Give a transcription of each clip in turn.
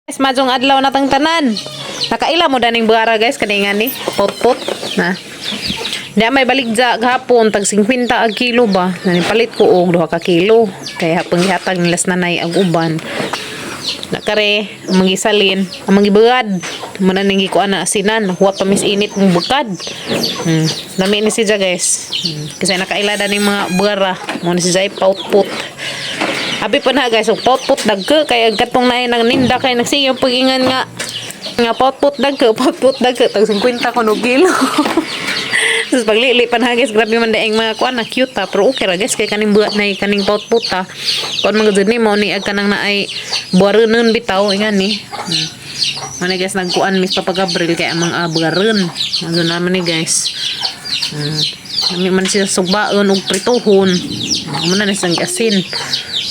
Guys, majong adlaw na tang tanan. Nakaila mo daning buara guys kaningan ni pot-pot na. Di may baligja gahapon tag 50 ag kilo ba. Nani palit ko og 2 ka kilo. Kaya hapon gihatag nilas nanay ag uban. Nakare ang magisalin, ang magibugad. Muna ning gikuan na asinan, huwa pa mis init ng bukad. Dami ni siya guys. Kasi nakaila daning mga buara. Mo ni siya paut-pot. Abi pa na guys, pot-pot dagke kay katong naay nang ninda kay nagsiyo pagingan nga pot-pot dagke tag 50 kuno kilo. Tapos paglili pa na guys, grabe man daing mga kuan na cute ta, pero okay ra guys kay kaning buhat na kaning pot-pot ta. Kon mga gud ni mo ni ag kanang naay buarenon bitaw ingan ni. Ano guys nagkuan mis Papa Gabriel kay amang buareun. Ano naman ni guys. Kami man siya sugbaon og pritohon. Muna na sang asin.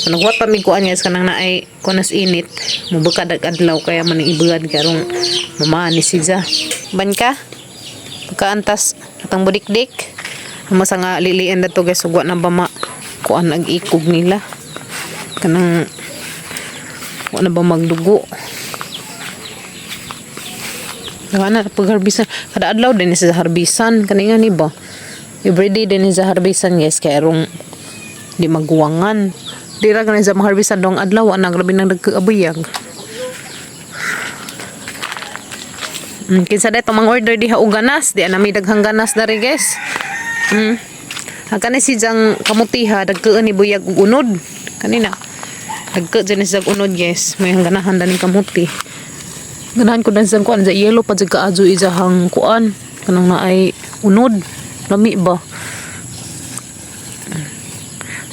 Nagwat pa mi kuan guys kanang naay kunas init. Mubukad ag adlaw kaya man ibugad karong mamani siya. Ban ka? Pagkaantas atang budik-dik. Masa nga lilian dato guys ug wa na ba ma kuan ag ikog nila. Kanang wa na ba magdugo. Kana pag harbisan kada adlaw din sa harbisan kaninga ni ba. Everyday din sa harbisan guys kay arong di magguwangan. Dira ganun sa mga harbisan dong adlaw na grabe nang nagkaabuyag. Kinsa dito mga order diha og ganas, di na may daghang ganas dari guys. Kanay si jang kamutiha dagkaan ni buyag og unod kanina. Dagka dyan sa unod guys, may ganahan daning kamuti. Ganahan ko dan sa kuan sa yellow pa jud kaadyo ijahang kuan kanang naay unod, lami ba.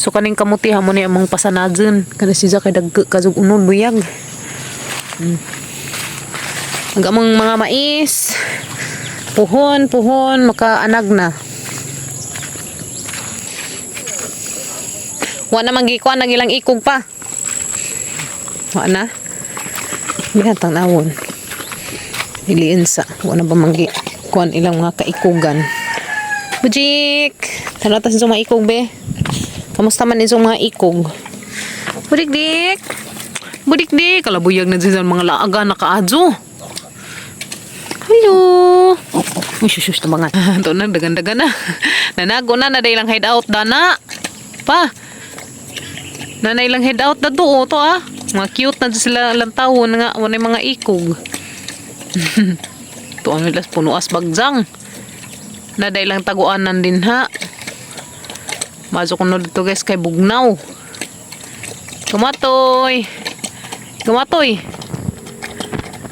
So kaning kamuti mo ni among pasanadyon kada siya kay dagke kazug unod buyag. Ang among mga mais, puhon makaanag na. Wa na magikuan nang ilang ikog pa. Wa na. Bihatang nawon. Iliin sa wa na ba kuan ilang mga kaikugan. Bujik, tanata sa mga ikog be. Kamusta man isong mga ikog? Budik-dik. Budik-dik. Kalabuyag na dyan mga laaga na kaadyo. Hello. Uy, shush na mga. Ito na, dagan-dagan na. Nanago na, naday lang hideout dana. Pa. Nanay lang hideout na doon. Ito ah. Mga cute na sila lang tawon nga. Wala mga ikog. Ito ano ilas punuas bagjang. Naday lang taguanan din ha. Masok ko na dito guys kay bugnaw. Kumatoy.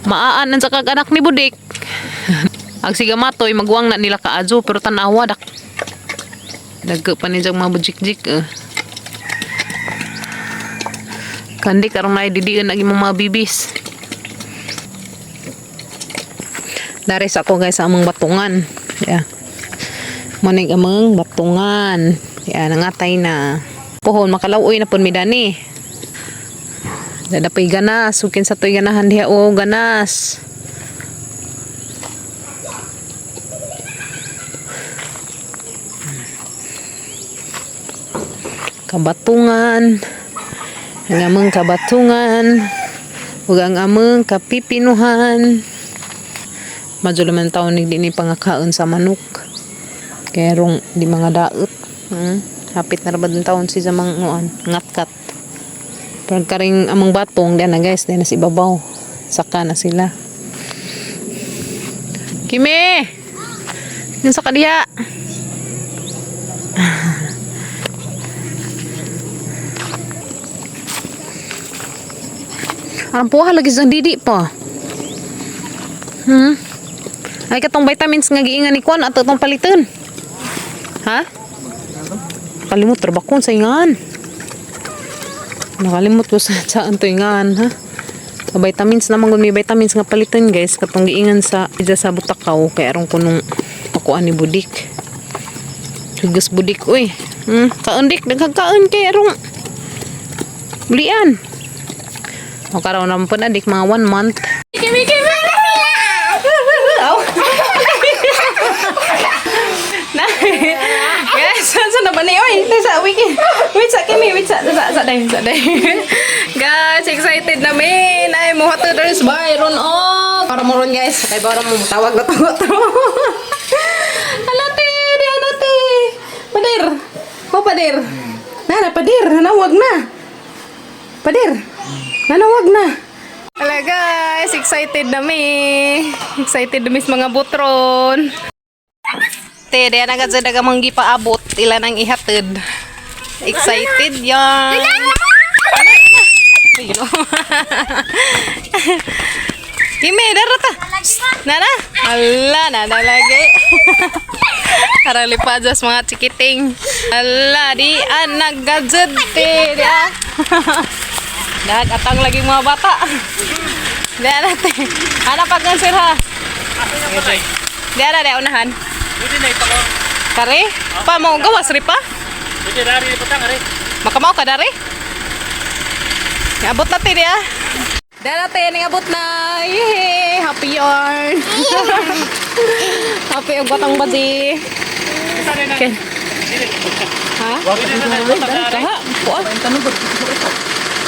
Maaanan sa kag-anak ni Budik. Ag siga matoy magwang na nila kaadyo pero tanawa dak. Dagko pa ni mga bujik-jik. Kandi karong nay didiin agi mga bibis. Daris ako guys sa among batungan. Yeah. Manig among batungan. Yan, nangatay na. Pohon, makalawoy na po mi dani. Dadapay ganas. Sukin sa to'y ganahan diha o ganas. Kabatungan. Ang among kabatungan. Huwag ang among kapipinuhan. Madyo naman taon hindi ni pangakaon sa manok. Kaya rong di mga daot. Hapit na rabad ng taon si sa mga ngatkat. Pero karing amang batong diyan na guys, diyan na si babaw. Saka na sila. Kimi! Yung sa kadiya. Ang puha lagi sa didi pa. Ay katong vitamins nga giingan ni Kwan ato tong paliton. Ha? Kalimut trabakon sa ingan. Nakalimut ko sa saan to ingan ha. Vitamins naman gud may vitamins nga paliton guys katong giingan sa butakaw kay aron kunong pakuan ni Budik. Tugas Budik uy. Kaundik nagkakaon kay arong bulian. O karon naman po na dik mga 1 month. Kimi. Guys, saan na Mani, oy, sa wiki. Wait sa kimi, wait sa day. Guys, excited namin. Ay, mo hatod rin Byron. Oh, para mo ron guys. Kay para mo tawag na tawag. Alate, di alate. Padir. Oh, padir. Nana, padir. Nanawag na. Padir. Nanawag na. Hala guys, excited nami. Excited nami sa mga butron. Te, diyan agad sa dagamang gipaabot. Ilan ang ihatid. Excited yan. Ayun. Kimi, darata. Nana? Hala, nana lagi. Karalipadas mga chikiting. Hala, di anak gajed. Te, dia. Atang lagi mga bata. Diyan natin. Ano pag sir ha? Diyan na, diyan unahan. Pwede na ito ko. Kare? Pa mo gawas ri pa? Pwede dari patang ari. Makamao ka dari? Abot natin ya. Diyan natin, abot na. Yehey! Happy yarn. Happy ang batang bazi. Okay. Ha? Kaha? Puan?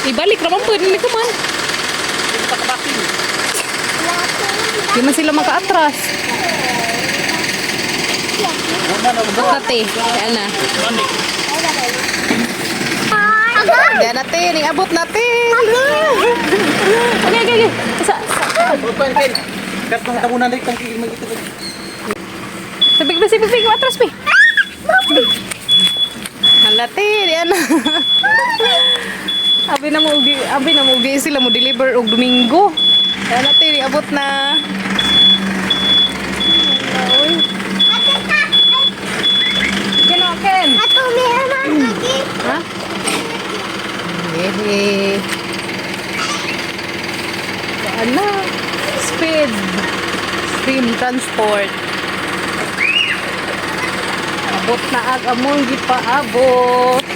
Ibalik naman po, hindi ko man. Hindi man sila maka-atras. Abot natin. Yan na. Yan natin, abot natin. Okay. Sabig, atras pi. Halatin, yan na. Abi na mo ugi sila mo deliver og Domingo. Yan natin, abot na. Ken. Ato meron lagi. Ha? Hehe. Ano? Speed. Stream transport. Abot na among gipaabot.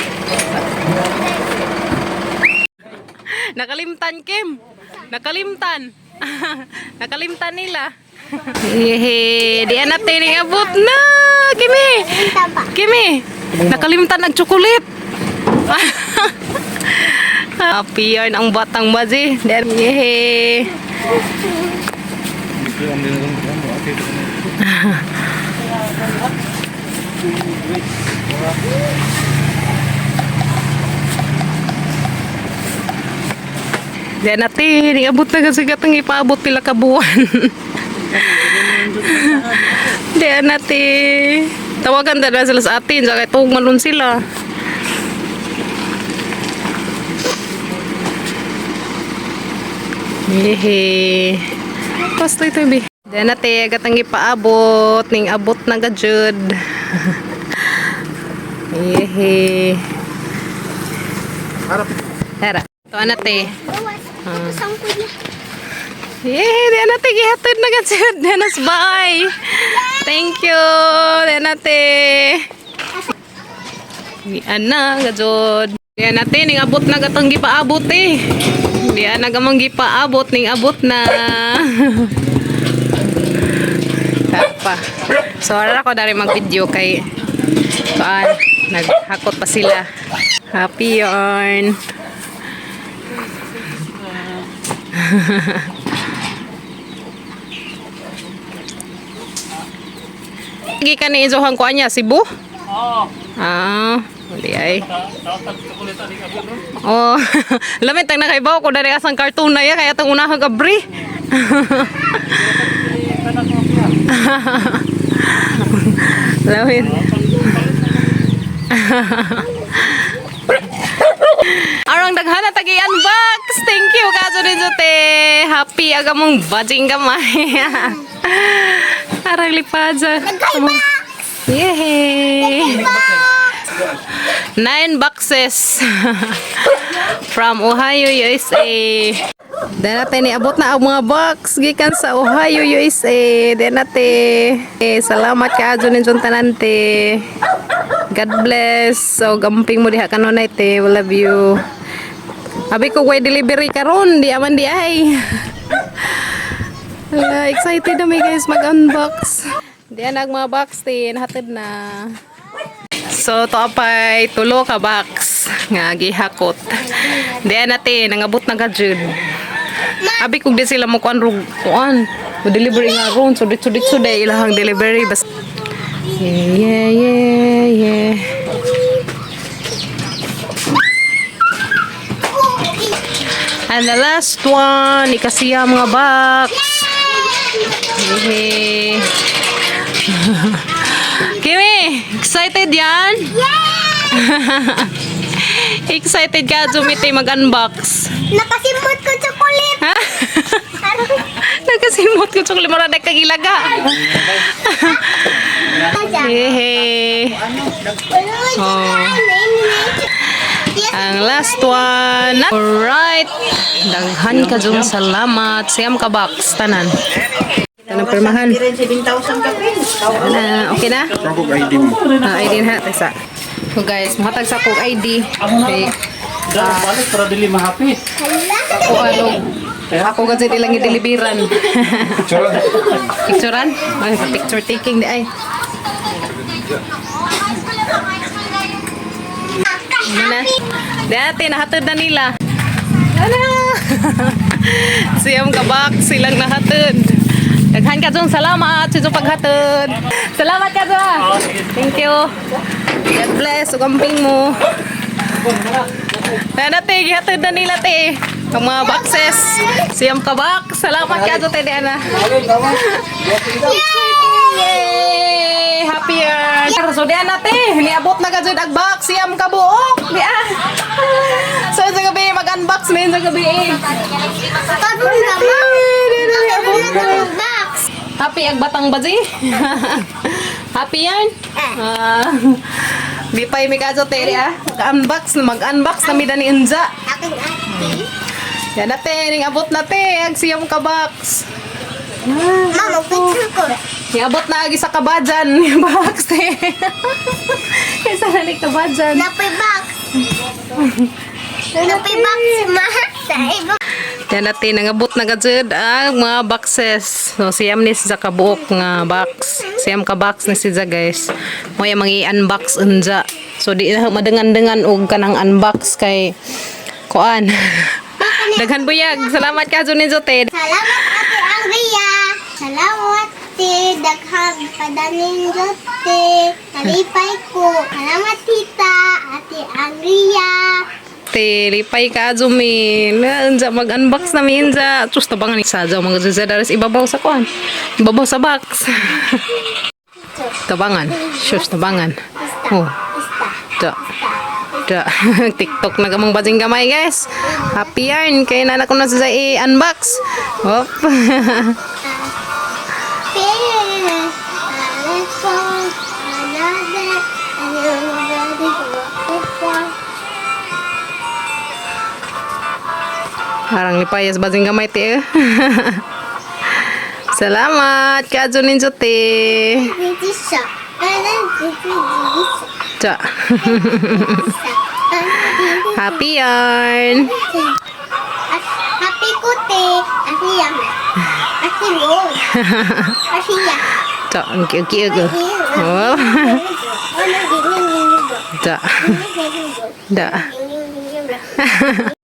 Nakalimtan, Kim. Nakalimtan. Nakalimtan nila. Hehe. Di anak tining abot na. Kimi. Nakalimtan ang tsokolit. Happy yarn ang batang bazi. Hehe. Diyan natin, iabot na kasi katang ipaabot pila ka buwan. Diyan natin. Tawagan na sila sa atin, sa itong malun sila. Hehe. Basta ito, bi. Diyan natin, katang ipaabot, ning abot na gajud. Hehe. Tara. Ito anate. Diyan natin, gihatid na gajud. Diyan nas, bye. Thank you. Diyan natin. Diyan na gajud. Diyan natin, ning abot na gatang gipaabot eh. Diyan na gamang gipaabot, ning abot na. Tapa. So, ara ko dari mag-video kay naghakot pa sila. Happy yarn. Lagi ka ni izohan ko anya, Cebu? Oo. Ah, hindi ay. Tawag chocolate ali ka bro. Oh, lamit ang nakaibaw ko dari asang cartoon na ya, kaya itong unahang gabri. Lamit. Arang daghana tagi unbox. Thank you kaso din jote. Happy aga mong bajing gamay. Arang lipaja. Yay! 9 boxes from Ohio, USA. Then natin niabot na ang mga box gikan sa Ohio, USA. Then natin salamat ka adyo ninyo tanante. God bless. So gamping mo diha kanunay te. We love you. Abi ko way delivery karon di aman di ay. Excited na may guys mag-unbox. Diyan ang mga box tin hatid na. So to apay tulo ka box nga gihakot. Diyan natin nangabot na ka jud. Abi kung di sila mo kuan kuan. Mo delivery nga ron so ditso day ilahang delivery bas. Yeah. And the last one, ikasiya mga box. Hehe. Kimi, excited yan? Excited ka, Jumite, mag-unbox. Nakasimot ko chocolate. Ha? Nagkasimot ko chocolate, marada kagilaga. Hehe. Oh. Ang last one. Alright. Daghan ka dyan. Salamat. Siyam ka box. Tanan. Tanan permahan. Okay na? Sakog ID mo. ID na. Tesa. So guys, mahatag sa kong ID. Okay. Dapat balik para dili mahapit. Ako ano. Ako kasi ilang ideliveran. Picturean? Ay, picture taking di ay. Na. Dati nahatid na nila. Ano? Siyam kabak silang nahatid. Daghan ka dyan. Salamat sa paghatid. Salamat ka dyan. Thank you. God bless. Ugamping mo. Na te, gihatid na nila te. Ang mga boxes. Siyam kabak. Salamat ka dyan te Diana. Yay! Happy year! So Diana te, niabot na ka dyan ang box. Siyam kabuok. Di ah. So sa gabi, mag-unbox na yun sa gabi eh. Kadun naman. Box. Happy ag batang baji. Happy yan? Di pa yung mikazo te ah. Mag-unbox na mida ni Inza. Aking ate. Yan na te, ning abot na te. Ag siyam ka box. Mama, picture ko. Niabot na agi sa kabajan yung box te. Kaysa na ni kabajan. Napay box. Napay box si Ma. Sa iba. Yan natin, nangabot na gajud ang mga boxes. So, siyam ni sa kabuok nga box. Siyam ka box ni siya guys. Mo yung mga i-unbox unja. So, di na madengan-dengan og kanang unbox kay kuan. Daghan buyag. Salamat ka Juni Jote. Salamat Ate Angria. Salamat Te. Daghang padanin jote. Nalipay ko. Salamat Tita. Ate Angria. Lipay ka Jumi. Unja mag-unbox na minja. Sus tabangan ni sajaw mga zadaras ibabaw sa kuan. Ibabaw sa box. Tabangan. Sus tabangan. Oh. Da. TikTok na kamang bajing gamay guys. Happy yarn kay nana ko na sa i-unbox. Hop. Harang lipayas bajing gamay te. Salamat ka Junin Jote. Da. Happy yarn. Happy kote. Asiya. Asiyo. Asiya. Da, okay. Oh. Da. Da.